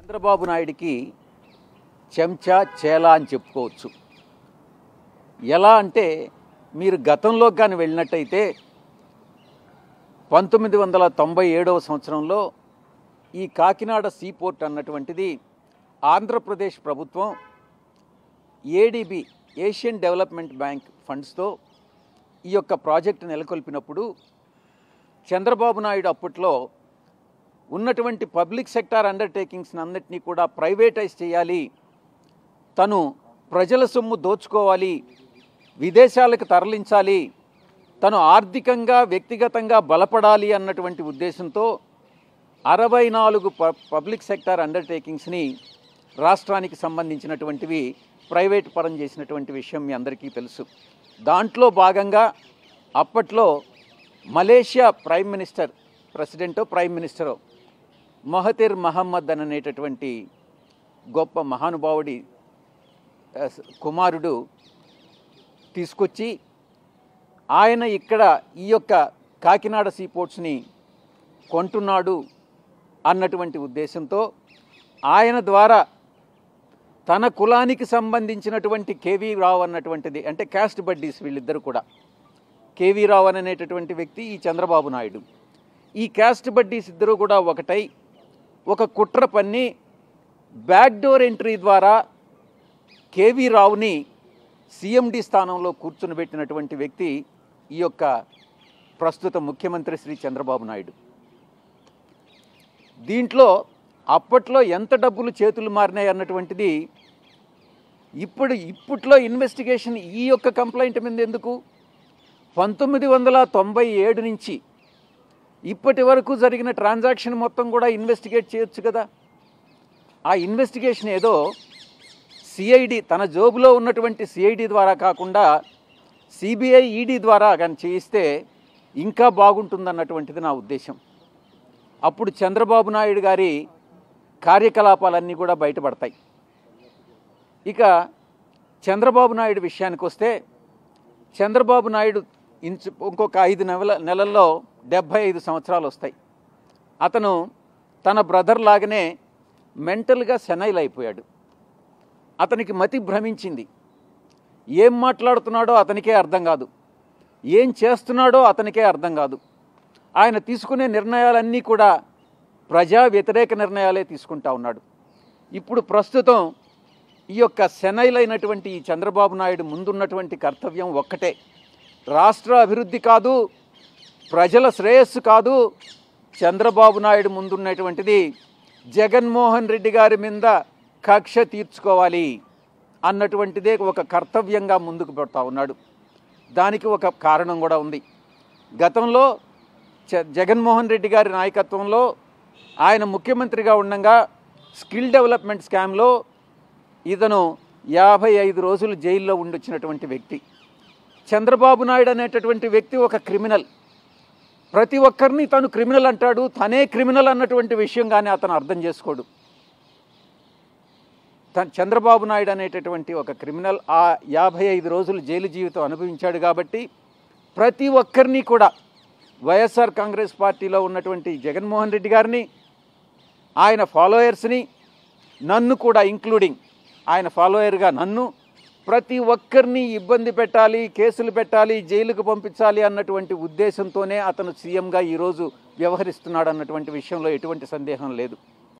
చంద్రబాబు నాయుడికి చెంచా చేలా అని చెప్పుకోవచ్చు. ఎలా అంటే మీరు గతంలోకి కానీ వెళ్ళినట్టయితే 1997వ సంవత్సరంలో ఈ కాకినాడ సీపోర్ట్ అన్నటువంటిది ఆంధ్రప్రదేశ్ ప్రభుత్వం ఏడీబీ ఏషియన్ డెవలప్మెంట్ బ్యాంక్ ఫండ్స్తో ఈ యొక్క ప్రాజెక్టు నెలకొల్పినప్పుడు చంద్రబాబు నాయుడు అప్పట్లో ఉన్నటువంటి పబ్లిక్ సెక్టార్ అండర్టేకింగ్స్ని అన్నిటినీ కూడా ప్రైవేటైజ్ చేయాలి, తను ప్రజల సొమ్ము దోచుకోవాలి, విదేశాలకు తరలించాలి, తను ఆర్థికంగా వ్యక్తిగతంగా బలపడాలి అన్నటువంటి ఉద్దేశంతో 64 పబ్లిక్ సెక్టార్ అండర్టేకింగ్స్ని రాష్ట్రానికి సంబంధించినటువంటివి ప్రైవేట్ పరం చేసినటువంటి విషయం మీ అందరికీ తెలుసు. దాంట్లో భాగంగా అప్పట్లో మలేషియా ప్రైమ్ మినిస్టరో మహతిర్ మహమ్మద్ అనేటటువంటి గొప్ప మహానుభావుడి కుమారుడు తీసుకొచ్చి ఆయన ఇక్కడ ఈ యొక్క కాకినాడ సీపోర్ట్స్ని కొంటున్నాడు అన్నటువంటి ఉద్దేశంతో ఆయన ద్వారా తన కులానికి సంబంధించినటువంటి కేవీ రావు అన్నటువంటిది, అంటే క్యాస్ట్ బడ్డీస్ వీళ్ళిద్దరు కూడా, కేవీ రావు అనేటటువంటి వ్యక్తి, ఈ చంద్రబాబు నాయుడు, ఈ క్యాస్ట్ బడ్డీస్ ఇద్దరు కూడా ఒకటై ఒక కుట్ర పన్ని బ్యాక్డోర్ ఎంట్రీ ద్వారా కేవీ రావుని సీఎండి స్థానంలో కూర్చునిబెట్టినటువంటి వ్యక్తి ఈ యొక్క ప్రస్తుత ముఖ్యమంత్రి శ్రీ చంద్రబాబు నాయుడు. దీంట్లో అప్పట్లో ఎంత డబ్బులు చేతులు మారినాయి అన్నటువంటిది ఇప్పట్లో ఇన్వెస్టిగేషన్ ఈ యొక్క కంప్లైంట్ మీద ఎందుకు 1997 నుంచి ఇప్పటి వరకు జరిగిన ట్రాన్సాక్షన్ మొత్తం కూడా ఇన్వెస్టిగేట్ చేయొచ్చు కదా. ఆ ఇన్వెస్టిగేషన్ ఏదో సిఐడి తన జోబులో ఉన్నటువంటి సిఐడి ద్వారా కాకుండా సిబిఐ ఈడీ ద్వారా కానీ చేయిస్తే ఇంకా బాగుంటుందన్నటువంటిది నా ఉద్దేశం. అప్పుడు చంద్రబాబు నాయుడు గారి కార్యకలాపాలన్నీ కూడా బయటపడతాయి. ఇక చంద్రబాబు నాయుడు విషయానికి వస్తే, చంద్రబాబు నాయుడు ఇంకొక 5 నెలల్లో 75 సంవత్సరాలు వస్తాయి. అతను తన బ్రదర్ లాగానే మెంటల్గా సెనైల్ అయిపోయాడు. అతనికి మతి భ్రమించింది. ఏం మాట్లాడుతున్నాడో అతనికే అర్థం కాదు, ఏం చేస్తున్నాడో అతనికే అర్థం కాదు. ఆయన తీసుకునే నిర్ణయాలన్నీ కూడా ప్రజా వ్యతిరేక నిర్ణయాలే తీసుకుంటా ఉన్నాడు. ఇప్పుడు ప్రస్తుతం ఈ యొక్క సెనైల్ అయినటువంటి ఈ చంద్రబాబు నాయుడు ముందున్నటువంటి కర్తవ్యం ఒక్కటే, రాష్ట్ర అభివృద్ధి కాదు, ప్రజల శ్రేయస్సు కాదు, చంద్రబాబు నాయుడు ముందున్నటువంటిది జగన్మోహన్ రెడ్డి గారి మీద కక్ష తీర్చుకోవాలి అన్నటువంటిదే ఒక కర్తవ్యంగా ముందుకు పెడతా ఉన్నాడు. దానికి ఒక కారణం కూడా ఉంది. గతంలో జగన్మోహన్ రెడ్డి గారి నాయకత్వంలో ఆయన ముఖ్యమంత్రిగా ఉండగా స్కిల్ డెవలప్మెంట్ స్కామ్లో ఇతను 55 రోజులు జైల్లో ఉండొచ్చినటువంటి వ్యక్తి. చంద్రబాబు నాయుడు అనేటటువంటి వ్యక్తి ఒక క్రిమినల్. ప్రతి ఒక్కరిని తను క్రిమినల్ అంటాడు, తనే క్రిమినల్ అన్నటువంటి విషయం కానీ అతను అర్థం చేసుకోడు. చంద్రబాబు నాయుడు అనేటటువంటి ఒక క్రిమినల్ ఆ 55 రోజులు జైలు జీవితం అనుభవించాడు. కాబట్టి ప్రతి ఒక్కరిని కూడా వైఎస్ఆర్ కాంగ్రెస్ పార్టీలో ఉన్నటువంటి జగన్మోహన్ రెడ్డి గారిని, ఆయన ఫాలోయర్స్ని, నన్ను కూడా ఇంక్లూడింగ్ ఆయన ఫాలోయర్గా నన్ను, ప్రతి ఒక్కరిని ఇబ్బంది పెట్టాలి, కేసులు పెట్టాలి, జైలుకు పంపించాలి అన్నటువంటి ఉద్దేశంతోనే అతను సీఎంగా ఈరోజు వ్యవహరిస్తున్నాడు అన్నటువంటి విషయంలో ఎటువంటి సందేహం లేదు.